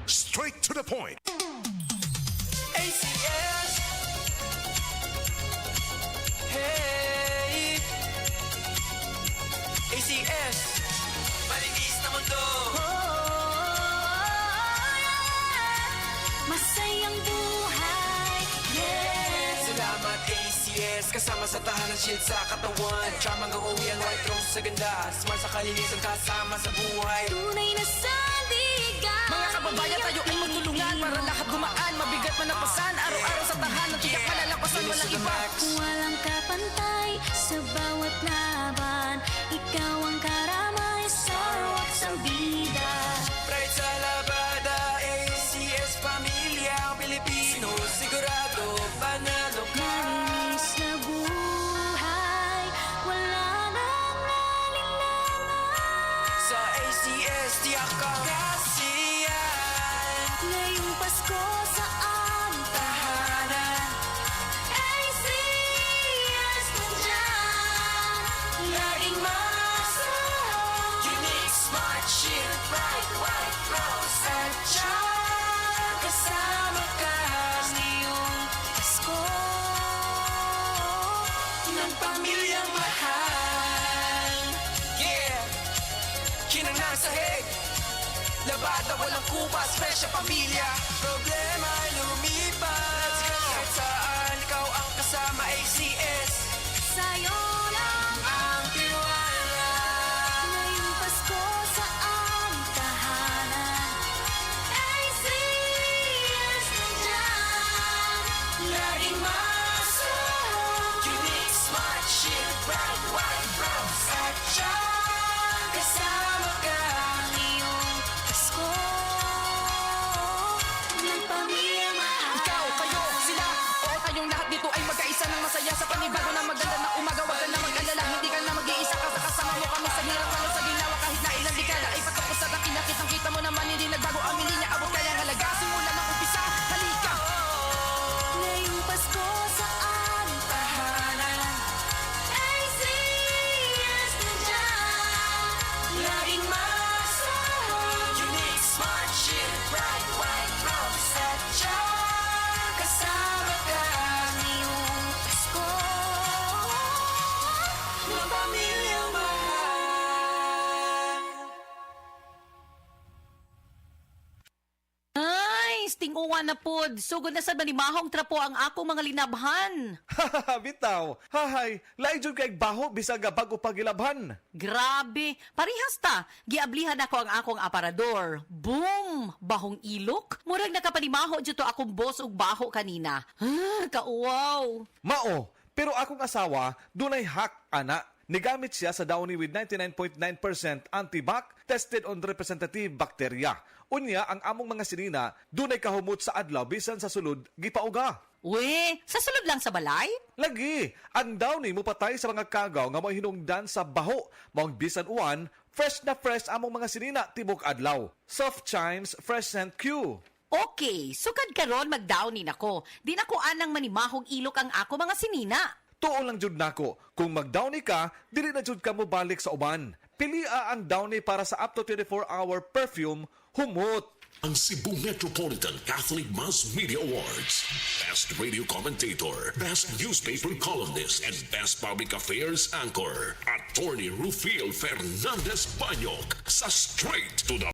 straight to the point. ACS. Hey. ACS. Malinis na mundo. Masayang buhay, yeah. Salamat ACS. Kasama sa tahanan, shield sa katawan. Charmang uuwi ang white rose sa ganda. Smart sa kalinisan, kasama sa buhay. Tunay na sandigan. Mga kababayan, tayo ay magtulungan para lahat gumaan. Mabigat man ang pasan, araw-araw sa tahanan. Tiyak malalampasan, walang iba. Walang kapantay sa bawat laban. Ikaw ang karamay sa bawat salbida. Pride sa labada, ACS pamilya Pilipino. Sigurado, panalo ka. Malinis na buhay, wala nang alinlangan. Sa ACS, tiyak ka kasiyan. Ngayong Pasko saan Tahanan, ACS nandyan. laging masarap. Unique, smart, shield, bright, white, rose. At siyang kasama ka ngayong Pasko ng pamilyang mahal. Yeah! Kinang sahig, labada walang kupas, fresh sa pamilya. Problema lumipas, kahit saan ikaw ang kasama. ACS, sa'yo lang. ang tiwala. Ngayong Pasko saan tahanan, ACS nandyan. Laging masarap. Unique, smart, shield, bright, white, rose. At siyang kasama ka Ngayong Pasko ng pamilyang mahal. Ikaw, kayo, sila, o tayong lahat dito ay magkaisa ng masaya sa panibago na maganda na umaga. Huwag ka na mag-alala, hindi ka na mag-iisa ka. Kasama mo kami sa hirap, lalo sa ginawa. Kahit na ilang dekada ay patapos at nakita mo naman hindi nagbago ang linya. Abot kaya ang halaga, simula ng umpisa. Halika! Ngayong Pasko saan tahanan. ACS nandyan. Laging masarap. Unique, smart, shield, bright, white, rose. At siyang kasama ka Ngayong Pasko ng pamilyang mahal. Ay, stinguan na pod. Sugod na sa manimahong trapo ang akong mga linabhan. Bitaw, hahay, lain jud kay baho bisag bago pagilabhan. Grabe. Parihas ta. Giablihan ako ang akong aparador. Boom! Bahong ilok. Murag nakapanimaho dito akong boss ug baho kanina. Kauwaw. Mao, pero akong asawa dunay hack ana. Nigamit siya sa Downy with 99.9% antibac tested on representative bacteria. Unya ang among mga sinina dunay kahumot sa adlaw bisan sa sulod gipauga. We, sa sulod lang sa balay? Lagi, ang Downy mo patay sa mga kagaw nga mo'y hinungdan sa baho. Maong bisan uwan, fresh na fresh among mga sinina tibok adlaw. Soft Chimes Fresh Scent Q. Okay, sukad karon magdownin ako. Di na ko anang manimahong ilok ang ako mga sinina. Tuon lang jud nako, kung mag-Downy ka, dili na jud ka mo balik sa uban. Pilia ang Downy para sa up to 24-hour perfume, humot. Ang Cebu Metropolitan Catholic Mass Media Awards. Best Radio Commentator, Best Newspaper Columnist, and Best Public Affairs Anchor. Attorney Rufiel Fernandez Banyok sa Straight to the